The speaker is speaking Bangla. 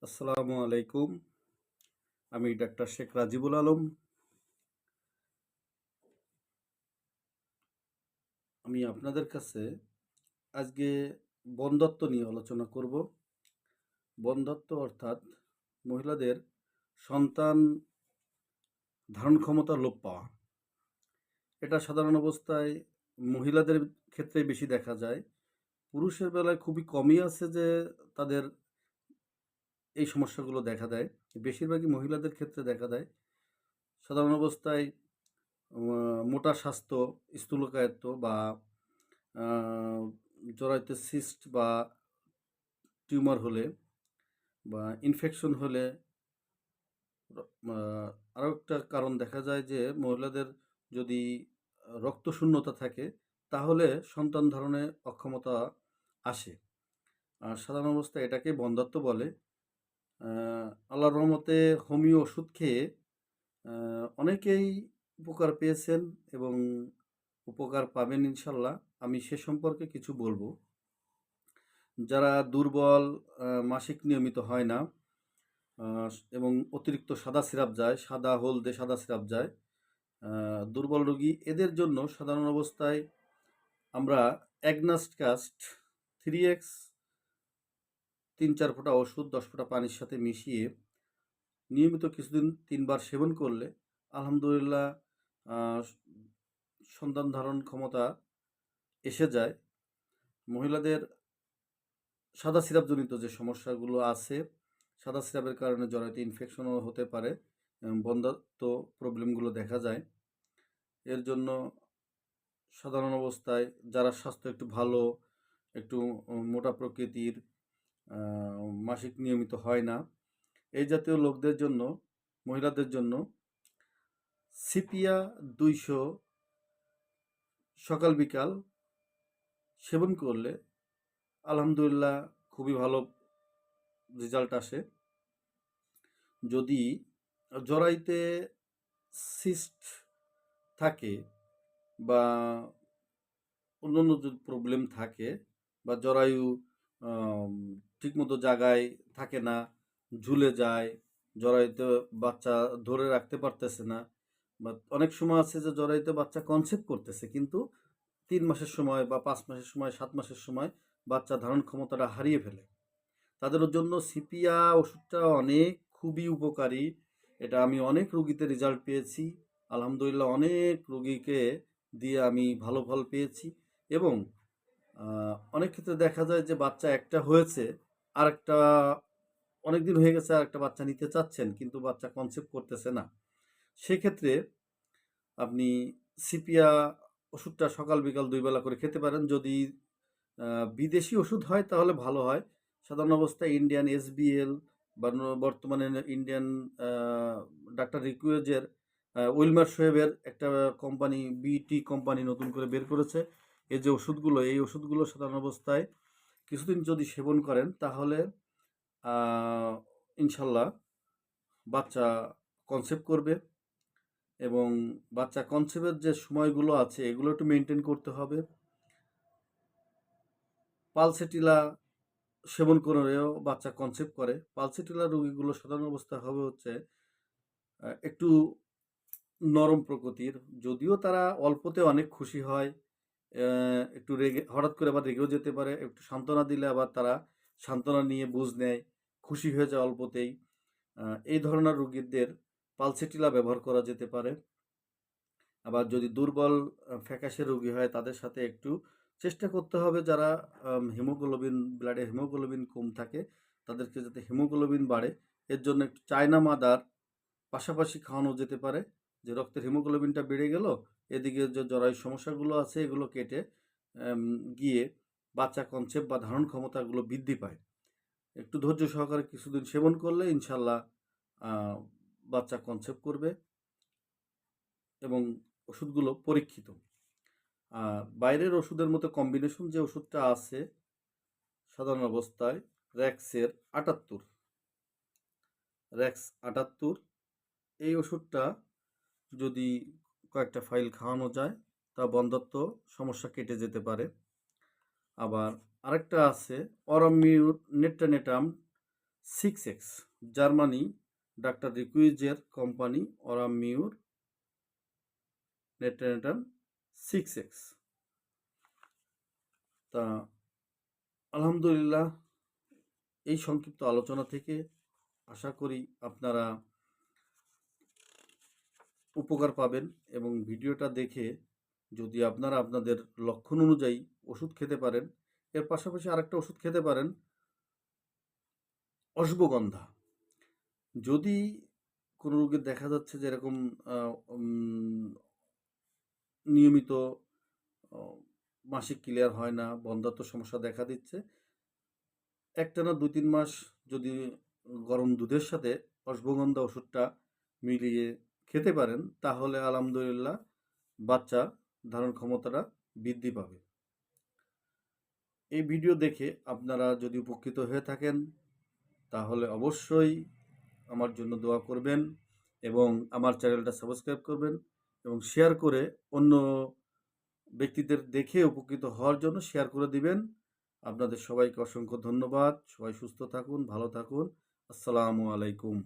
আসসালামু আলাইকুম। আমি ডাক্তার শেখ রাজিবুল আলম। আমি আপনাদের কাছে আজকে বন্ধ্যত্ব নিয়ে আলোচনা করব। বন্ধ্যত্ব অর্থাৎ মহিলাদের সন্তান ধারণ ক্ষমতা লোপ পাওয়া। এটা সাধারণ অবস্থায় মহিলাদের ক্ষেত্রে বেশি দেখা যায়। পুরুষের বেলায় খুবই কমই আছে যে তাদের এই সমস্যাগুলো দেখা দেয়। বেশিরভাগই মহিলাদের ক্ষেত্রে দেখা দেয়। সাধারণ অবস্থায় মোটা স্বাস্থ্য, স্থূলকায়ত্ব বা জরায়ুতে সিস্ট বা টিউমার হলে বা ইনফেকশন হলে আরও একটা কারণ দেখা যায় যে মহিলাদের যদি রক্তশূন্যতা থাকে তাহলে সন্তান ধারণে অক্ষমতা আসে। আর সাধারণ অবস্থায় এটাকে বন্ধ্যত্ব বলে। আল্লাহর রহমতে হোমিও ওষুধ খেয়ে অনেকেই উপকার পেয়েছেন এবং উপকার পাবেন ইনশাল্লাহ। আমি সে সম্পর্কে কিছু বলবো। যারা দুর্বল, মাসিক নিয়মিত হয় না এবং অতিরিক্ত সাদা সিরাপ যায়, সাদা হলদে সাদা সিরাপ যায়, দুর্বল রোগী, এদের জন্য সাধারণ অবস্থায় আমরা অ্যাগনাস্টকাস্ট 3x 3-4 ফোঁটা ওষুধ 10 ফোঁটা পানির সাথে মিশিয়ে নিয়মিত কিছুদিন 3 বার সেবন করলে আলহামদুলিল্লাহ সন্তান ধারণ ক্ষমতা এসে যায়। মহিলাদের সাদা সিরাপজনিত যে সমস্যাগুলো আছে, সাদা সিরাপের কারণে জরায়ুতে ইনফেকশনও হতে পারে, বন্ধ্যত্ব প্রবলেমগুলো দেখা যায়। এর জন্য সাধারণ অবস্থায় যারা স্বাস্থ্য একটু ভালো, একটু মোটা প্রকৃতির, মাসিক নিয়মিত হয় না, এই জাতীয় লোকদের জন্য, মহিলাদের জন্য সিপিয়া 200 সকাল বিকাল সেবন করলে আলহামদুলিল্লাহ খুবই ভালো রেজাল্ট আসে। যদি জরায়ুতে সিস্ট থাকে বা অন্যান্য যদি প্রবলেম থাকে বা জরায়ু ঠিকমতো জায়গায় থাকে না, ঝুলে যায়, জরায়ুতে বাচ্চা ধরে রাখতে পারতেছে না, বা অনেক সময় আছে যে জরায়ুতে বাচ্চা কনসেপ্ট করতেছে কিন্তু 3 মাসের সময় বা 5 মাসের সময়, 7 মাসের সময় বাচ্চা ধারণ ক্ষমতাটা হারিয়ে ফেলে, তাদের জন্য সিপিয়া ওষুধটা খুবই উপকারী। এটা আমি অনেক রুগীতে রেজাল্ট পেয়েছি, আলহামদুলিল্লাহ অনেক রুগীকে দিয়ে আমি ভালো ফল পেয়েছি। এবং অনেক ক্ষেত্রে দেখা যায় যে বাচ্চা একটা হয়েছে, আরেকটা অনেকদিন হয়ে গেছে, আরেকটা বাচ্চা নিতে চাচ্ছেন কিন্তু বাচ্চা কনসেপ্ট করতেছে না। সেক্ষেত্রে আপনি সিপিয়া ওষুধটা সকাল বিকাল 2 বেলা করে খেতে পারেন। যদি বিদেশি ওষুধ হয় তাহলে ভালো হয়। সাধারণ অবস্থায় ইন্ডিয়ান এসবিএল বা বর্তমানে ইন্ডিয়ান ডাক্তার রিকুয়েজের উইলমার শোয়েবের একটা কোম্পানি, বিটি কোম্পানি নতুন করে বের করেছে এই যে ওষুধগুলো, এই ওষুধগুলো সাধারণ অবস্থায় কিছুদিন যদি সেবন করেন তাহলে ইনশাল্লাহ বাচ্চা কনসেপ্ট করবে। এবং বাচ্চা কনসেপ্টের যে সময়গুলো আছে এগুলো একটু মেনটেন করতে হবে। পালসেটিলা সেবন করেও বাচ্চা কনসেপ্ট করে। পালসেটিলা রোগীগুলো সাধারণ অবস্থা হবে হচ্ছে একটু নরম প্রকৃতির, যদিও তারা অল্পতে অনেক খুশি হয়, একটু রেগে হঠাৎ করে আবার রেগেও যেতে পারে, একটু সান্ত্বনা দিলে আবার তারা সান্ত্বনা নিয়ে বুঝ নেয়, খুশি হয়ে যায় অল্পতেই। এই ধরনের রোগীদের পালসেটিলা ব্যবহার করা যেতে পারে। আবার যদি দুর্বল ফ্যাকাশে রোগী হয় তাদের সাথে একটু চেষ্টা করতে হবে, যারা হিমোগ্লোবিন, ব্লাডে হিমোগ্লোবিন কম থাকে তাদেরকে যাতে হিমোগ্লোবিন বাড়ে এর জন্য একটু চায়না মাদার পাশাপাশি খাওয়ানো যেতে পারে, যে রক্তের হিমোগ্লোবিনটা বেড়ে গেল, এদিকে যে জরায়ুর সমস্যাগুলো আছে এগুলো কেটে গিয়ে বাচ্চা কনসেপ্ট বা ধারণ ক্ষমতাগুলো বৃদ্ধি পায়। একটু ধৈর্য সহকারে কিছুদিন সেবন করলে ইনশাল্লাহ বাচ্চা কনসেপ্ট করবে এবং ওষুধগুলো পরীক্ষিত। বাইরের ওষুধের মতো কম্বিনেশন যে ওষুধটা আছে সাধারণ অবস্থায় র্যাক্সের 78, র্যাক্স 78, এই ওষুধটা যদি কয়েকটা ফাইল খাওয়ানো যায় তা বন্ধ্যত্ব সমস্যা কেটে যেতে পারে। আবার আরেকটা আছে অরমিউনেটানেটাম 6X, জার্মানি, ডাক্তার রিকুইজের কোম্পানি, অরামিউর নেট্রেনেটাম 6X। তা আলহামদুলিল্লাহ, এই সংক্ষিপ্ত আলোচনা থেকে আশা করি আপনারা উপকার পাবেন এবং ভিডিওটা দেখে যদি আপনারা আপনাদের লক্ষণ অনুযায়ী ওষুধ খেতে পারেন, এর পাশাপাশি আরেকটা ওষুধ খেতে পারেন, অশ্বগন্ধা। যদি কোনো রোগীর দেখা যাচ্ছে যে এরকম নিয়মিত মাসিক ক্লিয়ার হয় না, বন্ধ্যাত্ব সমস্যা দেখা দিচ্ছে, একটানা 2-3 মাস যদি গরম দুধের সাথে অশ্বগন্ধা ওষুধটা মিলিয়ে খেতে পারেন, তাহলে আলহামদুলিল্লাহ বাচ্চা ধারণ ক্ষমতাটা বৃদ্ধি পাবে। এই ভিডিও দেখে আপনারা যদি উপকৃত হয়ে থাকেন, তাহলে অবশ্যই আমার জন্য দোয়া করবেন এবং আমার চ্যানেলটা সাবস্ক্রাইব করবেন এবং শেয়ার করে অন্য ব্যক্তিদের দেখে উপকৃত হওয়ার জন্য শেয়ার করে দিবেন। আপনাদের সবাইকে অসংখ্য ধন্যবাদ। সবাই সুস্থ থাকুন, ভালো থাকুন। আসসালামু আলাইকুম।